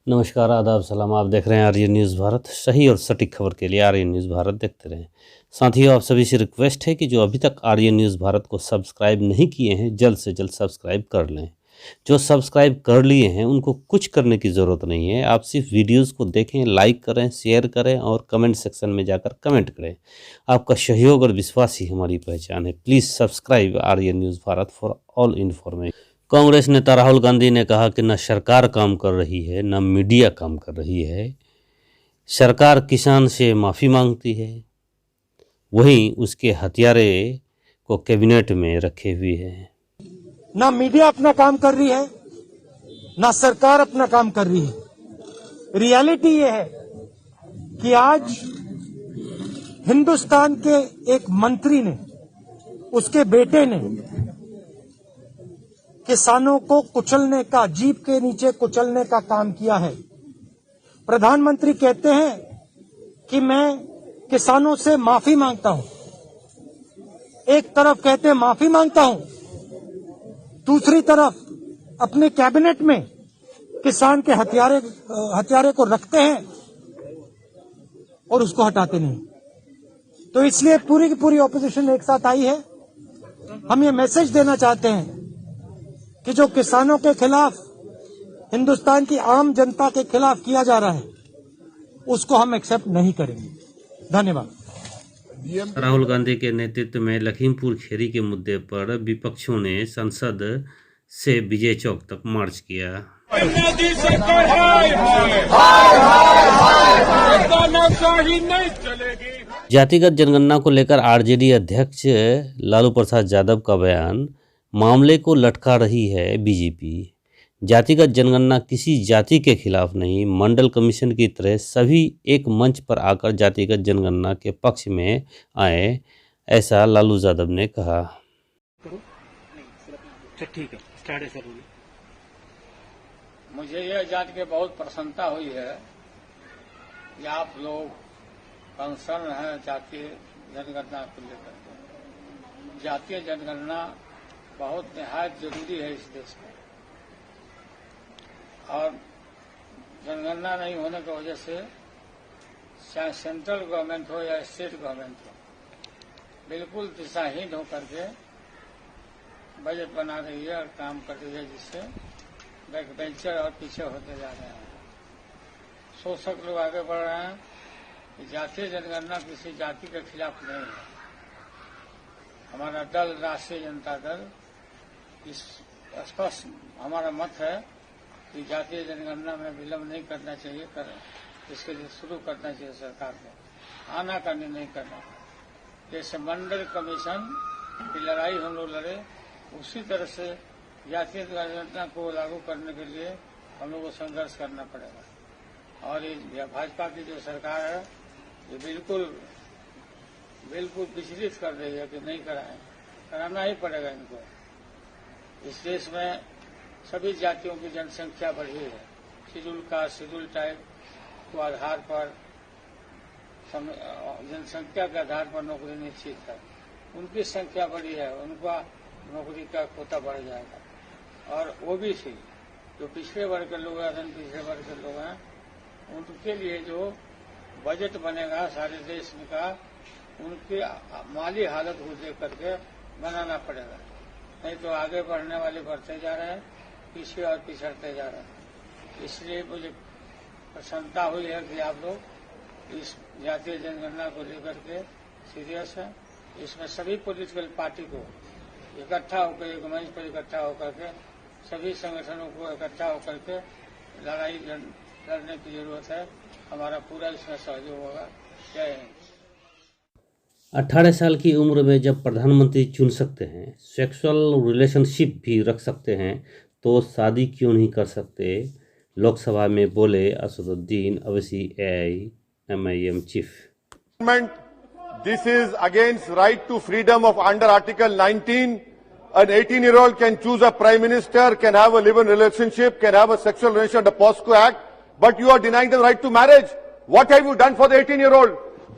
नमस्कार, आदाब, सलाम। आप देख रहे हैं आर्य न्यूज़ भारत। सही और सटीक खबर के लिए आर्य न्यूज़ भारत देखते रहें। साथियों, आप सभी से रिक्वेस्ट है कि जो अभी तक आर्य न्यूज़ भारत को सब्सक्राइब नहीं किए हैं, जल्द से जल्द सब्सक्राइब कर लें। जो सब्सक्राइब कर लिए हैं उनको कुछ करने की ज़रूरत नहीं है। आप सिर्फ वीडियोज़ को देखें, लाइक करें, शेयर करें और कमेंट सेक्शन में जाकर कमेंट करें। आपका सहयोग और विश्वास ही हमारी पहचान है। Please subscribe Arya news Bharat for all information. Congress नेता राहुल गांधी ने कहा कि न सरकार काम कर रही है, न मीडिया काम कर रही है। सरकार किसान से माफ़ी मांगती है, वहीं उसके हथियारे को कैबिनेट में रखे हुए हैं। ना मीडिया अपना काम कर रही है, ना सरकार अपना काम कर रही है। रियलिटी ये है कि आज हिंदुस्तान के एक मंत्री ने, उसके बेटे ने किसानों को कुचलने का, जीप के नीचे कुचलने का काम किया है। प्रधानमंत्री कहते हैं कि मैं किसानों से माफी मांगता हूं। एक तरफ कहते हैं माफी मांगता हूं, दूसरी तरफ अपने कैबिनेट में किसान के हथियारे को रखते हैं और उसको हटाते नहीं। तो इसलिए पूरी की पूरी ऑपोजिशन एक साथ आई है। हम ये मैसेज देना चाहते हैं कि जो किसानों के खिलाफ, हिंदुस्तान की आम जनता के खिलाफ किया जा रहा है, उसको हम एक्सेप्ट नहीं करेंगे। धन्यवाद। राहुल गांधी के नेतृत्व में लखीमपुर खीरी के मुद्दे पर विपक्षों ने संसद से विजय चौक तक मार्च किया। जातिगत जनगणना को लेकर आरजेडी अध्यक्ष लालू प्रसाद यादव का बयान, मामले को लटका रही है बीजेपी। जातिगत जनगणना किसी जाति के खिलाफ नहीं, मंडल कमीशन की तरह सभी एक मंच पर आकर जातिगत जनगणना के पक्ष में आए, ऐसा लालू यादव ने कहा। ठीक है, स्टार्ट है सर। मुझे यह जान के बहुत प्रसन्नता हुई है कि आप लोग कंसर्न हैं जातीय जनगणना को लेकर के। जातीय जनगणना बहुत निहायत जरूरी है इस देश में, और जनगणना नहीं होने की वजह से चाहे सेंट्रल गवर्नमेंट हो या स्टेट गवर्नमेंट हो, बिल्कुल दिशाहीन होकर के बजट बना रही है और काम कर रही है, जिससे बैकबेंचर और पीछे होते जा रहे हैं। शोषक लोग आगे बढ़ रहे हैं कि जातीय जनगणना किसी जाति के खिलाफ नहीं है। हमारा दल, राष्ट्रीय जनता दल, इस स्पष्ट हमारा मत है कि जातीय जनगणना में विलंब नहीं करना चाहिए, इसके लिए शुरू करना चाहिए सरकार को, आना करने नहीं करना। जैसे मंडल कमीशन की लड़ाई हम लोग लड़े, उसी तरह से जातीय जनगणना को लागू करने के लिए हम लोग को संघर्ष करना पड़ेगा। और ये भाजपा की जो सरकार है, ये बिल्कुल विचलित कर रही है कि नहीं कराना ही पड़ेगा इनको। इस देश में सभी जातियों की जनसंख्या बढ़ी है। शेड्यूल कास्ट, शेड्यूल टाइप को आधार पर, जनसंख्या के आधार पर नौकरी निश्चित है। उनकी संख्या बढ़ी है, उनका नौकरी का कोटा बढ़ जाएगा। और ओबीसी जो पिछड़े वर्ग के लोग हैं, पिछड़े वर्ग के लोग हैं, उनके लिए जो बजट बनेगा सारे देश का, उनकी माली हालत को देख करके बनाना पड़ेगा। नहीं तो आगे बढ़ने वाले बढ़ते जा रहे हैं, पीछे और पिछड़ते जा रहे हैं। इसलिए मुझे प्रसन्नता हुई है कि आप लोग इस जातीय जनगणना को लेकर के सीरियस हैं। इसमें सभी पॉलिटिकल पार्टी को इकट्ठा होकर, एक मंच पर इकट्ठा होकर के, सभी संगठनों को इकट्ठा होकर के लड़ाई लड़ने की जरूरत है। हमारा पूरा इसमें सहयोग होगा। जय हिंद। 18 साल की उम्र में जब प्रधानमंत्री चुन सकते हैं, सेक्सुअल रिलेशनशिप भी रख सकते हैं, तो शादी क्यों नहीं कर सकते? लोकसभा में बोले Asaduddin Owaisi, AIMIM chief. This is against right to freedom of under Article 19. An 18-year-old can choose a prime minister, can have a live-in relationship, can have a sexual relation under POSCO Act, but you are denying the right to marriage. What have you done for the 18-year-old?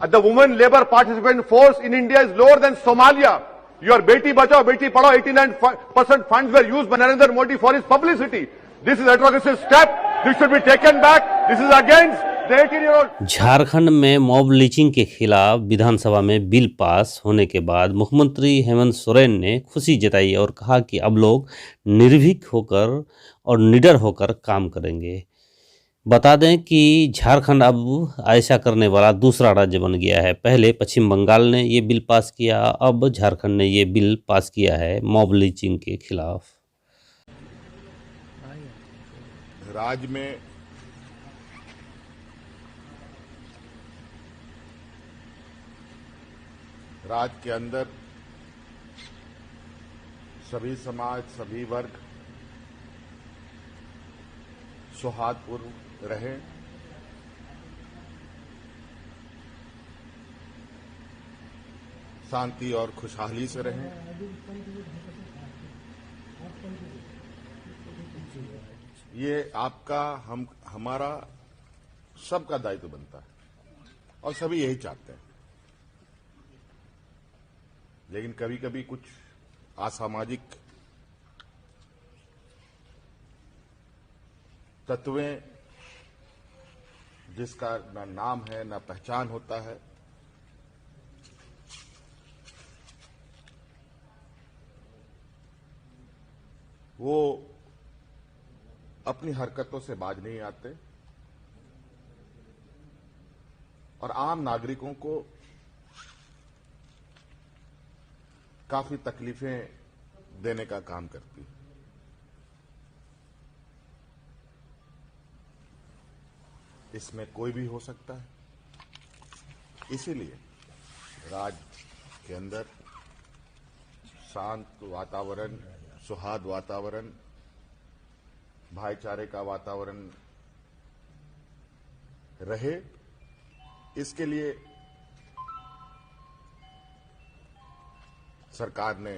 The women labor participant force in India is lower than Somalia. Your Beti Bachao, Beti Padhao, 89% funds were used by Narendra Modi for his publicity. This is a retrogressive step. This should be taken back. This is against the 18-year-old. Jharkhand में mob lynching के खिलाफ विधानसभा में bill pass होने के बाद मुख्यमंत्री हेमंत सोरेन ने खुशी जताई और कहा कि अब लोग निर्भीक होकर और निडर होकर काम करेंगे। बता दें कि झारखंड अब ऐसा करने वाला दूसरा राज्य बन गया है। पहले पश्चिम बंगाल ने ये बिल पास किया, अब झारखंड ने ये बिल पास किया है मॉब लिंचिंग के खिलाफ। राज्य में राज्य के अंदर सभी समाज, सभी वर्ग सौहार्दपूर्ण रहे, शांति और खुशहाली से रहें। ये आपका हमारा सबका दायित्व बनता है और सभी यही चाहते हैं। लेकिन कभी कभी कुछ असामाजिक तत्वें जिसका ना नाम है ना पहचान होता है, वो अपनी हरकतों से बाज नहीं आते और आम नागरिकों को काफी तकलीफें देने का काम करती है। इसमें कोई भी हो सकता है। इसीलिए राज्य के अंदर शांत वातावरण, सौहार्द वातावरण, भाईचारे का वातावरण रहे, इसके लिए सरकार ने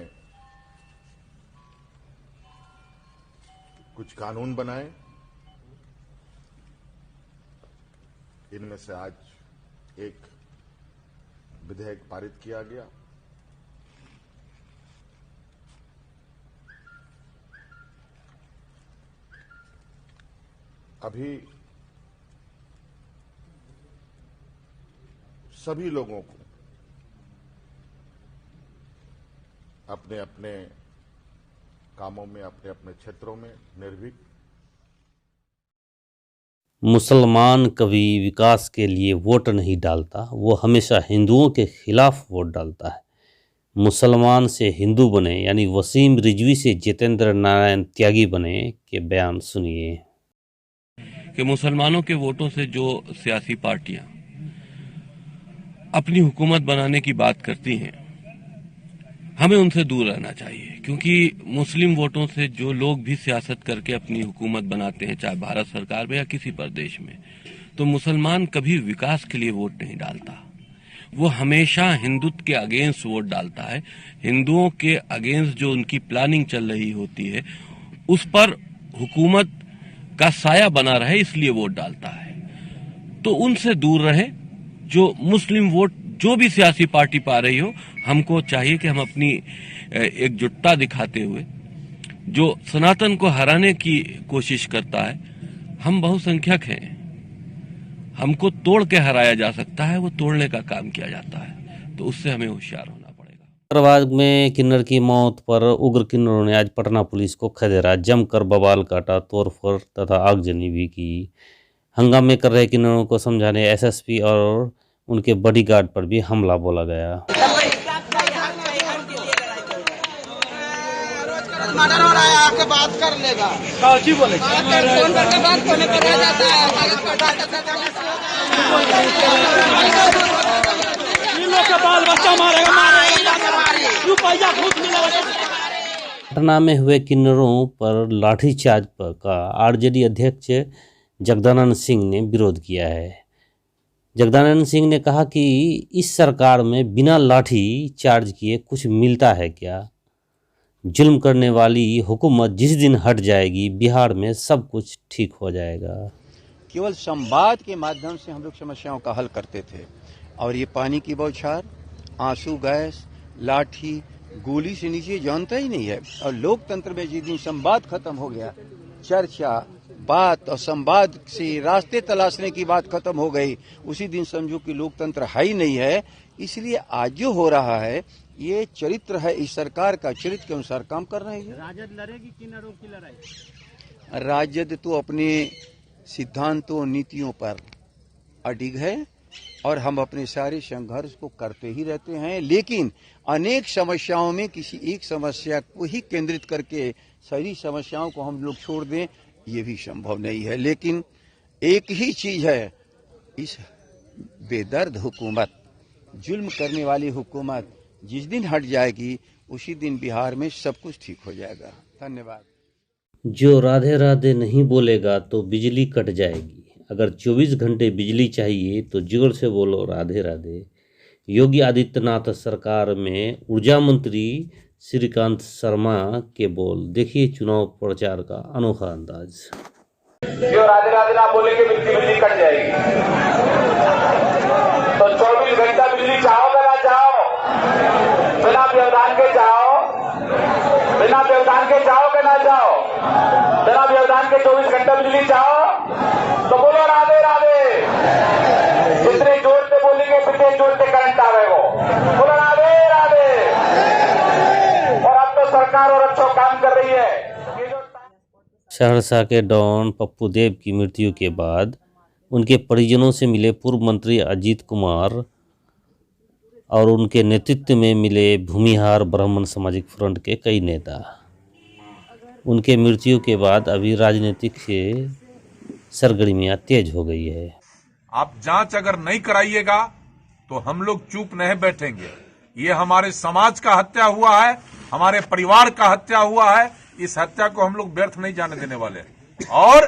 कुछ कानून बनाए। इनमें से आज एक विधेयक पारित किया गया। अभी सभी लोगों को अपने अपने कामों में, अपने अपने क्षेत्रों में निर्भीक। मुसलमान कभी विकास के लिए वोट नहीं डालता, वो हमेशा हिंदुओं के खिलाफ वोट डालता है। मुसलमान से हिंदू बने यानी वसीम रिजवी से जितेंद्र नारायण त्यागी बने के बयान सुनिए। कि मुसलमानों के वोटों से जो सियासी पार्टियां अपनी हुकूमत बनाने की बात करती हैं, हमें उनसे दूर रहना चाहिए, क्योंकि मुस्लिम वोटों से जो लोग भी सियासत करके अपनी हुकूमत बनाते हैं, चाहे भारत सरकार में या किसी प्रदेश में, तो मुसलमान कभी विकास के लिए वोट नहीं डालता। वो हमेशा हिंदुत्व के अगेंस्ट वोट डालता है। हिंदुओं के अगेंस्ट जो उनकी प्लानिंग चल रही होती है, उस पर हुकूमत का साया बना रहे, इसलिए वोट डालता है। तो उनसे दूर रहे। जो मुस्लिम वोट जो भी सियासी पार्टी पा रही हो, हमको चाहिए कि हम अपनी एकजुटता दिखाते हुए जो सनातन को हराने की कोशिश करता है, हम बहुसंख्यक हैं, हमको तोड़ के हराया जा सकता है, वो तोड़ने का काम किया जाता है, तो उससे हमें होशियार होना पड़ेगा। हैदराबाद में किन्नर की मौत पर उग्र किन्नरों ने आज पटना पुलिस को खदेड़ा, जमकर बवाल काटा, तोड़फोड़ तथा आगजनी भी की। हंगामे कर रहे किन्नरों को समझाने एसएसपी और उनके बॉडीगार्ड पर भी हमला बोला गया। मर्डर हो रहा है, आके बात कर लेगा। बोले फोन करके बात करने पर आ जाता है। बाल बच्चा मारेगा। पटना में हुए किन्नरों पर लाठीचार्ज का आरजेडी अध्यक्ष जगदानंद सिंह ने विरोध किया है। जगदानंद सिंह ने कहा कि इस सरकार में बिना लाठी चार्ज किए कुछ मिलता है क्या? जुल्म करने वाली हुकूमत जिस दिन हट जाएगी, बिहार में सब कुछ ठीक हो जाएगा। केवल संवाद के माध्यम से हम लोग समस्याओं का हल करते थे, और ये पानी की बौछार, आंसू गैस, लाठी, गोली से नीचे जानता ही नहीं है। और लोकतंत्र में जिस दिन संवाद खत्म हो गया, चर्चा, बात और संवाद से रास्ते तलाशने की बात खत्म हो गई, उसी दिन समझो कि लोकतंत्र है ही नहीं है। इसलिए आज जो हो रहा है ये चरित्र है, इस सरकार का चरित्र के अनुसार काम कर रही है। राजद लड़ेगी कि न रोक की लड़ाई? राजद तो अपने सिद्धांतों नीतियों पर अडिग है और हम अपने सारे संघर्ष को करते ही रहते हैं, लेकिन अनेक समस्याओं में किसी एक समस्या को ही केंद्रित करके सारी समस्याओं को हम लोग छोड़ दें, ये भी संभव नहीं है। लेकिन एक ही चीज है, इस बेदर्द हुकूमत, जुल्म करने वाली हुकूमत जिस दिन हट जाएगी उसी दिन बिहार में सब कुछ ठीक हो जाएगा। धन्यवाद। जो राधे राधे नहीं बोलेगा तो बिजली कट जाएगी। अगर 24 घंटे बिजली चाहिए तो जोर से बोलो राधे राधे। योगी आदित्यनाथ सरकार में ऊर्जा मंत्री श्रीकांत शर्मा के बोल। देखिए चुनाव प्रचार का अनोखा अंदाज। जो राधे राधे ना बोलेंगे बिजली कट जाएगी। तो 24 घंटा बिजली चाहोगे ना चाहो, बिना व्यवधान के चाहो, बिना व्यवधान के चाहोगे ना चाहो, बिना व्यवधान के 24 घंटा बिजली चाहो तो बोलो राधे राधे। जितने जोर से बोलेंगे उतने जोर से करंट आवेगा। बोलो राधे राधे। और अब तो सरकार और अच्छा काम कर रही है। सहरसा के डॉन पप्पू देव की मृत्यु के बाद उनके परिजनों से मिले पूर्व मंत्री अजीत कुमार और उनके नेतृत्व में मिले भूमिहार ब्राह्मण सामाजिक फ्रंट के कई नेता। उनके मृत्यु के बाद अभी राजनीतिक से सरगर्मियां तेज हो गई है। आप जांच अगर नहीं कराइएगा तो हम लोग चुप नहीं बैठेंगे। ये हमारे समाज का हत्या हुआ है, हमारे परिवार का हत्या हुआ है। इस हत्या को हम लोग व्यर्थ नहीं जाने देने वाले। और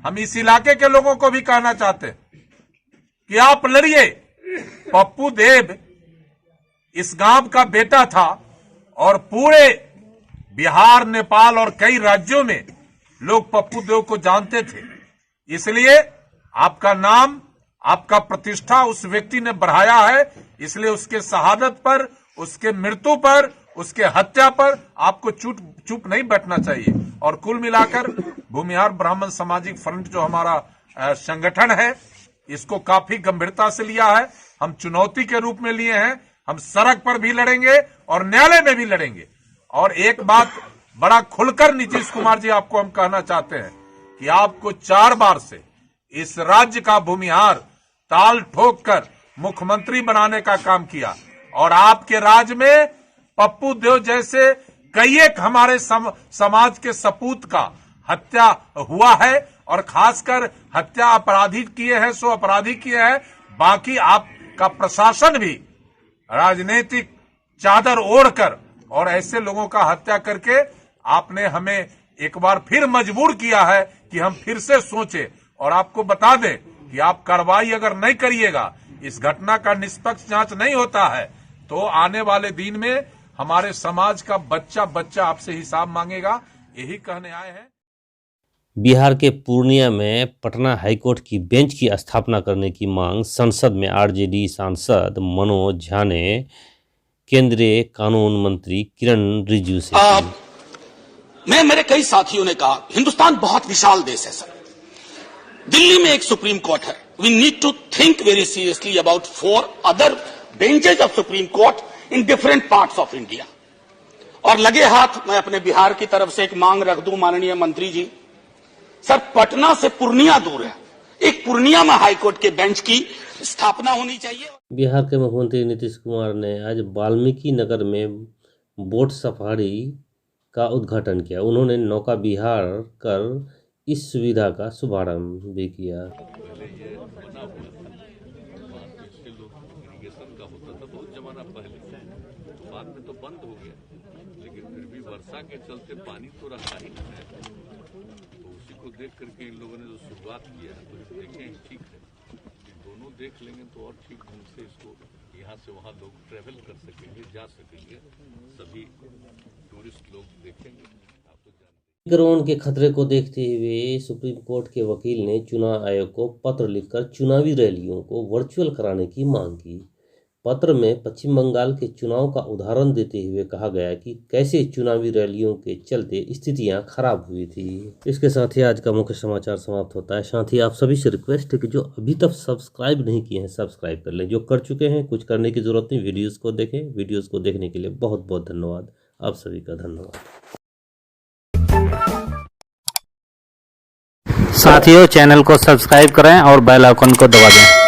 हम इस इलाके के लोगों को भी कहना चाहते हैं कि आप लड़िए। पप्पू देव इस गांव का बेटा था और पूरे बिहार, नेपाल और कई राज्यों में लोग पप्पू देव को जानते थे। इसलिए आपका नाम, आपका प्रतिष्ठा उस व्यक्ति ने बढ़ाया है। इसलिए उसके शहादत पर, उसके मृत्यु पर, उसके हत्या पर आपको चुप नहीं बैठना चाहिए। और कुल मिलाकर भूमिहार ब्राह्मण सामाजिक फ्रंट जो हमारा संगठन है, इसको काफी गंभीरता से लिया है। हम चुनौती के रूप में लिए हैं। हम सड़क पर भी लड़ेंगे और न्यायालय में भी लड़ेंगे। और एक बात बड़ा खुलकर नीतीश कुमार जी आपको हम कहना चाहते हैं कि आपको 4 बार से इस राज्य का भूमिहार ताल ठोक कर मुख्यमंत्री बनाने का काम किया और आपके राज्य में पप्पू देव जैसे कई एक हमारे समाज के सपूत का हत्या हुआ है। और खासकर हत्या अपराधी किए हैं सो अपराधी किए हैं। बाकी आपका प्रशासन भी राजनीतिक चादर ओढ़कर और ऐसे लोगों का हत्या करके आपने हमें एक बार फिर मजबूर किया है कि हम फिर से सोचें। और आपको बता दें कि आप कार्रवाई अगर नहीं करिएगा, इस घटना का निष्पक्ष जांच नहीं होता है, तो आने वाले दिन में हमारे समाज का बच्चा बच्चा आपसे हिसाब मांगेगा। यही कहने आए हैं। बिहार के पूर्णिया में पटना हाईकोर्ट की बेंच की स्थापना करने की मांग संसद में आरजेडी सांसद मनोज झा ने केंद्रीय कानून मंत्री किरण रिजिजू से की। मेरे कई साथियों ने कहा हिंदुस्तान बहुत विशाल देश है सर। दिल्ली में एक सुप्रीम कोर्ट है। We need to think very seriously about 4 other benches of supreme court in different parts of India. और लगे हाथ मैं अपने बिहार की तरफ से एक मांग रख दूं माननीय मंत्री जी, सर पटना से पूर्णिया दूर है, एक पूर्णिया में हाईकोर्ट के बेंच की स्थापना होनी चाहिए। बिहार के मुख्यमंत्री नीतीश कुमार ने आज वाल्मीकि नगर में बोट सफारी का उद्घाटन किया। उन्होंने नौका विहार कर इस सुविधा का शुभारंभ भी किया। बाद में तो बंद हो गया, लेकिन फिर भी वर्षा के चलते पानी तो रहा ही नहीं है। तो उसी को देख करके इन लोगों ने जो शुरुआत किया है, तो देखें ठीक है, दोनों देख लेंगे तो और ठीक ढंग से इसको यहाँ से वहाँ लोग ट्रेवल कर सकेंगे, जा सकेंगे, सभी टूरिस्ट लोग देखेंगे। आप तो जानते हैं। ड्रोन के खतरे को देखते हुए सुप्रीम कोर्ट के वकील ने चुनाव आयोग को पत्र लिखकर चुनावी रैलियों को वर्चुअल कराने की मांग की। पत्र में पश्चिम बंगाल के चुनाव का उदाहरण देते हुए कहा गया कि कैसे चुनावी रैलियों के चलते स्थितियां खराब हुई थी। इसके साथ ही आज का मुख्य समाचार समाप्त होता है। साथ ही आप सभी से रिक्वेस्ट है कि जो अभी तक सब्सक्राइब नहीं किए हैं सब्सक्राइब कर लें, जो कर चुके हैं कुछ करने की जरूरत नहीं, वीडियोस को देखें। वीडियोस को देखने के लिए बहुत बहुत धन्यवाद, आप सभी का धन्यवाद। साथियों चैनल को सब्सक्राइब करें और बेल आइकन को दबा दें।